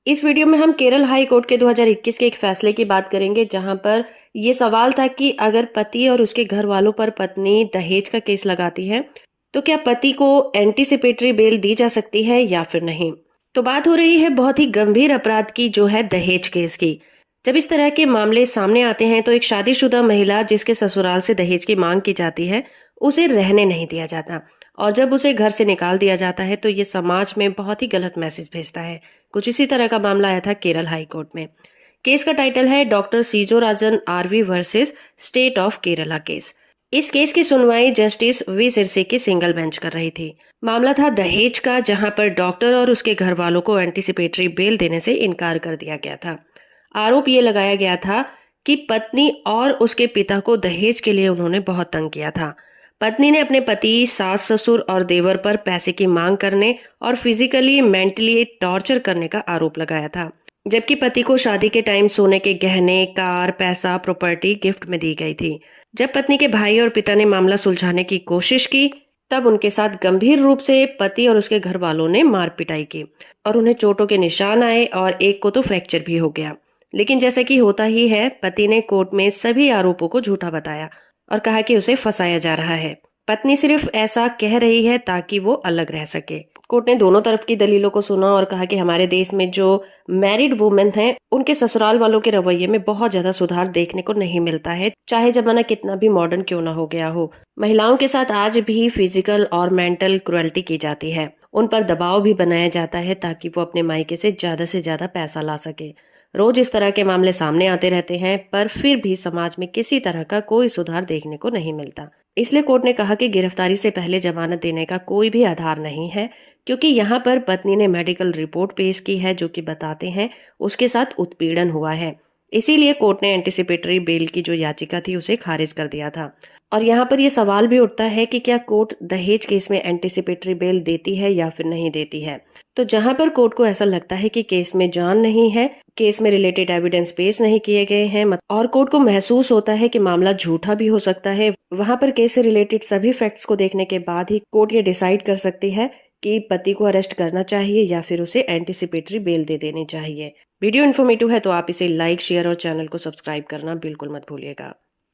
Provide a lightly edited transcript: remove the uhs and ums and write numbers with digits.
इस वीडियो में हम केरल हाई कोर्ट के 2021 के एक फैसले की बात करेंगे, जहां पर ये सवाल था कि अगर पति और उसके घर वालों पर पत्नी दहेज का केस लगाती है तो क्या पति को एंटीसिपेटरी बेल दी जा सकती है या फिर नहीं। तो बात हो रही है बहुत ही गंभीर अपराध की, जो है दहेज केस की। जब इस तरह के मामले सामने आते हैं तो एक शादीशुदा महिला जिसके ससुराल से दहेज की मांग की जाती है, उसे रहने नहीं दिया जाता। और जब उसे घर से निकाल दिया जाता है तो ये समाज में बहुत ही गलत मैसेज भेजता है। कुछ इसी तरह का मामला आया था केरल हाई कोर्ट में। केस का टाइटल है doctor Sijo Rajan RV versus state of Kerala case. इस केस की सुनवाई जस्टिस वी सिरसे की सिंगल बेंच कर रही थी। मामला था दहेज का, जहां पर डॉक्टर और उसके घर वालों को एंटीसिपेटरी बेल देने से इनकार कर दिया गया था। आरोप ये लगाया गया था कि पत्नी और उसके पिता को दहेज के लिए उन्होंने बहुत तंग किया था। पत्नी ने अपने पति, सास ससुर और देवर पर पैसे की मांग करने और फिजिकली मेंटली टॉर्चर करने का आरोप लगाया था। जबकि पति को शादी के टाइम सोने के गहने, कार, पैसा, प्रॉपर्टी गिफ्ट में दी गई थी। जब पत्नी के भाई और पिता ने मामला सुलझाने की कोशिश की, तब उनके साथ गंभीर रूप से पति और उसके घर वालों ने मार पिटाई की और उन्हें चोटों के निशान आए और एक को तो फ्रैक्चर भी हो गया। लेकिन जैसा कि होता ही है, पति ने कोर्ट में सभी आरोपों को झूठा बताया और कहा कि उसे फंसाया जा रहा है। पत्नी सिर्फ ऐसा कह रही है ताकि वो अलग रह सके। कोर्ट ने दोनों तरफ की दलीलों को सुना और कहा कि हमारे देश में जो मैरिड वुमेन हैं, उनके ससुराल वालों के रवैये में बहुत ज्यादा सुधार देखने को नहीं मिलता है, चाहे जमाना कितना भी मॉडर्न क्यों ना हो गया हो। महिलाओं के साथ आज भी फिजिकल और मेंटल क्रुएल्टी की जाती है। उन पर दबाव भी बनाया जाता है ताकि वो अपने मायके से ज्यादा पैसा ला सके। रोज इस तरह के मामले सामने आते रहते हैं, पर फिर भी समाज में किसी तरह का कोई सुधार देखने को नहीं मिलता। इसलिए कोर्ट ने कहा कि गिरफ्तारी से पहले जमानत देने का कोई भी आधार नहीं है, क्योंकि यहाँ पर पत्नी ने मेडिकल रिपोर्ट पेश की है जो कि बताते हैं उसके साथ उत्पीड़न हुआ है। इसीलिए कोर्ट ने एंटीसिपेटरी बेल की जो याचिका थी उसे खारिज कर दिया था। और यहाँ पर यह सवाल भी उठता है कि क्या कोर्ट दहेज केस में एंटीसिपेटरी बेल देती है या फिर नहीं देती है। तो जहां पर कोर्ट को ऐसा लगता है कि केस में जान नहीं है, केस में रिलेटेड एविडेंस पेश नहीं किए गए हैं और कोर्ट को महसूस होता है कि मामला झूठा भी हो सकता है, वहां पर केस से रिलेटेड सभी फैक्ट्स को देखने के बाद ही कोर्ट ये डिसाइड कर सकती है कि पति को अरेस्ट करना चाहिए या फिर उसे एंटीसिपेटरी बेल दे देनी चाहिए। वीडियो इन्फॉर्मेटिव है तो आप इसे लाइक, शेयर और चैनल को सब्सक्राइब करना बिल्कुल मत भूलिएगा।